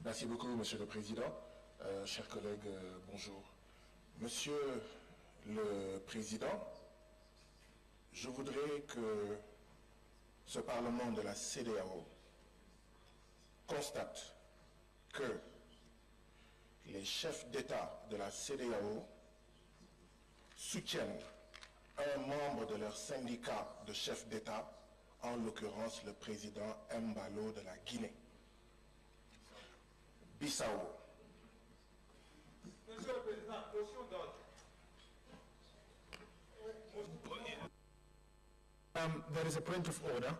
Merci beaucoup, Monsieur le Président. Chers collègues, bonjour. Monsieur le Président, je voudrais que ce Parlement de la CEDEAO constate que les chefs d'État de la CEDEAO soutiennent un membre de leur syndicat de chefs d'État, en l'occurrence le président Embalo de la Guinée. Bissau. Monsieur le Président, motion d'ordre. There is a point of order.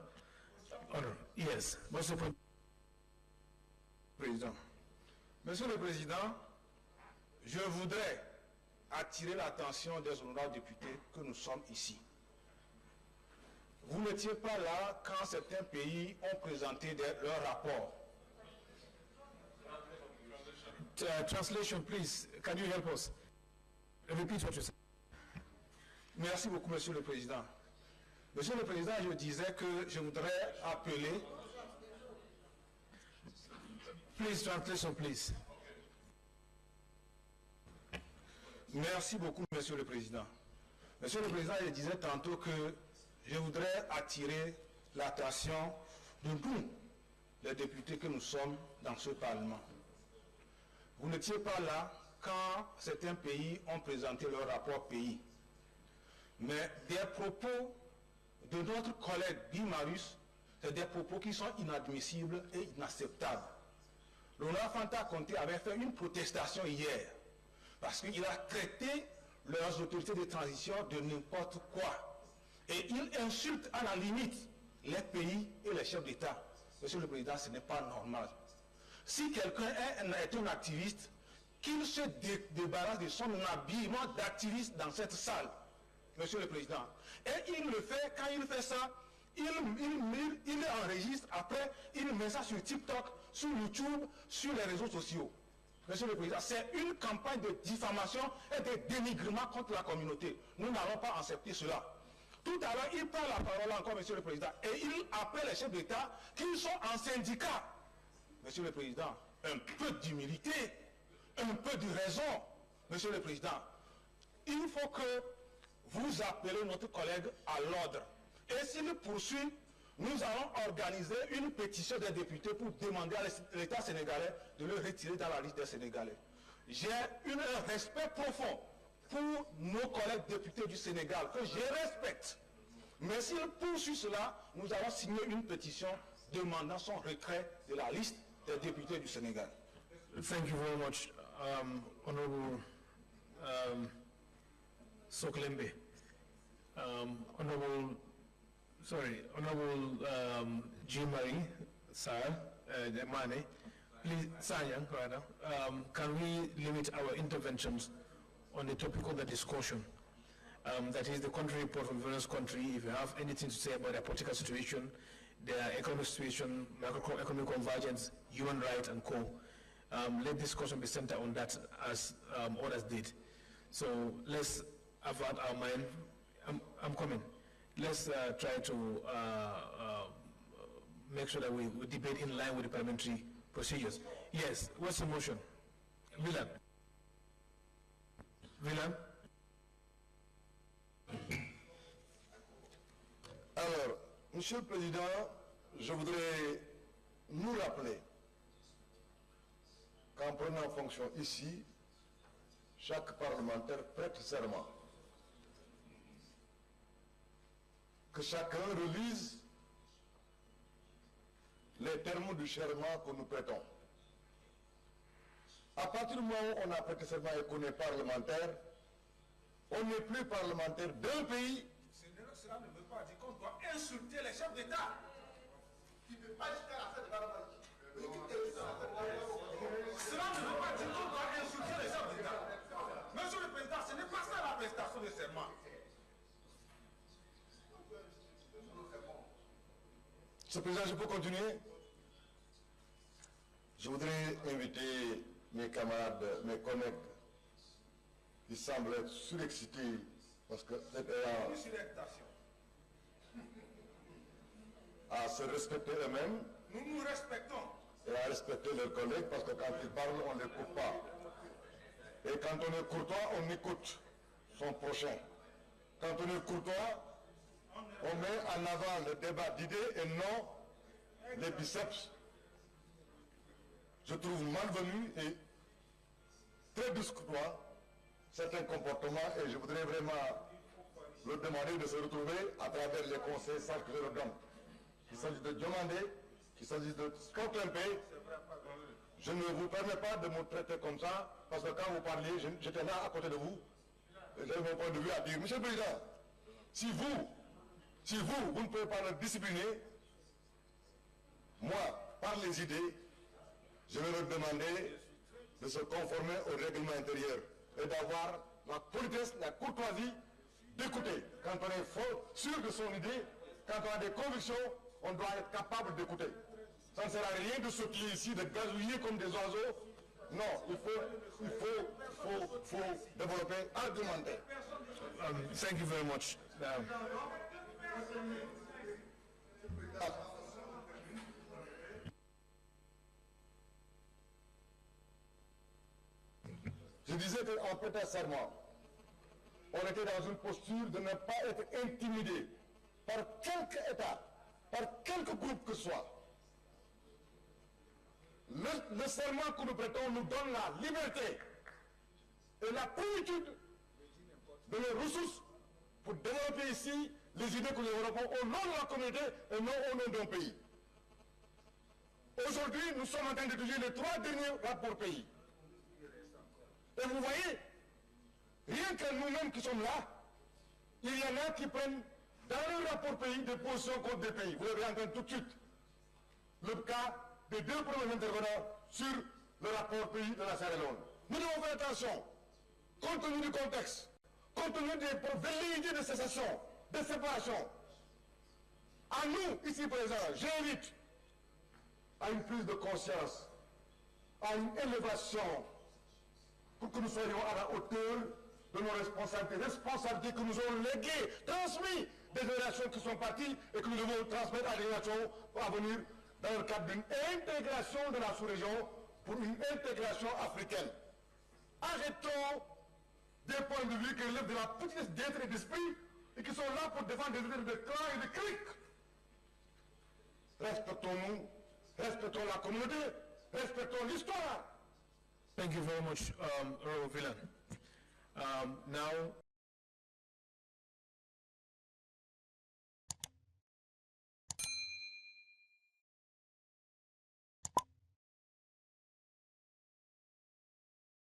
Yes, what's the point? Président. Monsieur le Président, je voudrais attirer l'attention des honorables députés que nous sommes ici. Vous n'étiez pas là quand certains pays ont présenté leurs rapports. Translation, please. Can you help us? Repeat what you said. Merci beaucoup, Monsieur le Président. Monsieur le Président, je disais que je voudrais appeler... Please, translation, please. Merci beaucoup, Monsieur le Président. Monsieur le Président, je disais tantôt que je voudrais attirer l'attention de tous les députés que nous sommes dans ce Parlement. Vous n'étiez pas là quand certains pays ont présenté leur rapport pays. Mais des propos de notre collègue Guy Marius, c'est des propos qui sont inadmissibles et inacceptables. L'honorable Fanta Conté avait fait une protestation hier parce qu'il a traité leurs autorités de transition de n'importe quoi. Et il insulte à la limite les pays et les chefs d'État. Monsieur le Président, ce n'est pas normal. Si quelqu'un est un activiste, qu'il se débarrasse de son habillement d'activiste dans cette salle, Monsieur le Président. Et il le fait, quand il fait ça, il enregistre, après, il met ça sur TikTok, sur YouTube, sur les réseaux sociaux. Monsieur le Président, c'est une campagne de diffamation et de dénigrement contre la communauté. Nous n'allons pas accepter cela. Tout à l'heure, il prend la parole encore, Monsieur le Président, et il appelle les chefs d'État qui sont en syndicat. Monsieur le Président, un peu d'humilité, un peu de raison, Monsieur le Président. Il faut que vous appelez notre collègue à l'ordre. Et s'il poursuit, nous allons organiser une pétition des députés pour demander à l'État sénégalais de le retirer dans la liste des Sénégalais. J'ai un respect profond pour nos collègues députés du Sénégal, que je respecte. Mais s'il poursuit cela, nous allons signer une pétition demandant son retrait de la liste des députés du Sénégal. Thank you very much, Honorable Soklembe. Honorable Jean-Marie Mane, please, Sanyang, rather, can we limit our interventions on the topic of the discussion? That is the country report from various countries. If you have anything to say about their political situation, their economic situation, macroeconomic convergence, human rights, and co. Let discussion be centered on that as others did. So let's avert our mind. I'm coming. Let's try to make sure that we debate in line with the parliamentary procedures. Yes, what's the motion? Villan. Alors, Monsieur le Président, je voudrais nous rappeler qu'en prenant fonction ici, chaque parlementaire prête serment. Que chacun relise les termes du serment que nous prêtons. À partir du moment où on a prêté serment et qu'on est parlementaire, on n'est plus parlementaire d'un pays. Cela ne veut pas dire qu'on doit insulter les chefs d'État. Qui ne peut pas jusqu'à la fin de la Cela ne veut pas dire qu'on doit insulter les chefs d'État. Monsieur le Président, ce n'est pas ça la prestation de serment. Monsieur le Président, je peux continuer? Je voudrais inviter mes camarades, mes collègues qui semblent être surexcités parce que Surexcitation. à se respecter eux-mêmes. Nous nous respectons. et à respecter leurs collègues parce que quand ils parlent, on ne les coupe pas. Et quand on est courtois, on écoute son prochain. Quand on est courtois, on met en avant le débat d'idées et non les biceps. Je trouve malvenu et très discourtois certains comportements et je voudrais vraiment leur demander de se retrouver à travers les conseils sans que je le donne. Il s'agit de demander, il s'agit de se contempler. Je ne vous permets pas de me traiter comme ça, parce que quand vous parliez, j'étais là à côté de vous, et j'avais mon point de vue à dire. Monsieur le Président, si vous ne pouvez pas le discipliner, moi, par les idées, je vais leur demander de se conformer au règlement intérieur et d'avoir la politesse, la courtoisie d'écouter. Quand on est fort, sûr de son idée, quand on a des convictions, on doit être capable d'écouter. Ça ne sert à rien de sauter ici, de gazouiller comme des oiseaux. Non, il faut développer, argumenter. Thank you very much. Je disais qu'en prêtant serment, on était dans une posture de ne pas être intimidé par quelque État, par quelque groupe que ce soit. Le serment que nous prêtons nous donne la liberté et la plénitude de nos ressources pour développer ici les idées que nous développons au nom de la communauté et non au nom d'un pays. Aujourd'hui, nous sommes en train d'étudier les 3 derniers rapports pays. Et vous voyez, rien que nous-mêmes qui sommes là, il y en a qui prennent dans le rapport pays des positions contre des pays. Vous l'avez entendu tout de suite. Le cas des 2 premiers intervenants sur le rapport pays de la Sierra Leone. Nous devons faire attention, compte tenu du contexte, compte tenu des velléités de cessation, de séparation. À nous, ici présents, j'invite à une prise de conscience, à une élévation, pour que nous soyons à la hauteur de nos responsabilités que nous avons léguées, transmises des générations qui sont parties et que nous devons transmettre à des générations à venir dans le cadre d'une intégration de la sous-région pour une intégration africaine. Arrêtons des points de vue qui relèvent de la petitesse d'être et d'esprit et qui sont là pour défendre des intérêts de clans et de clics. Respectons-nous, respectons la communauté, respectons l'histoire. Thank you very much, Earl Villan. Now,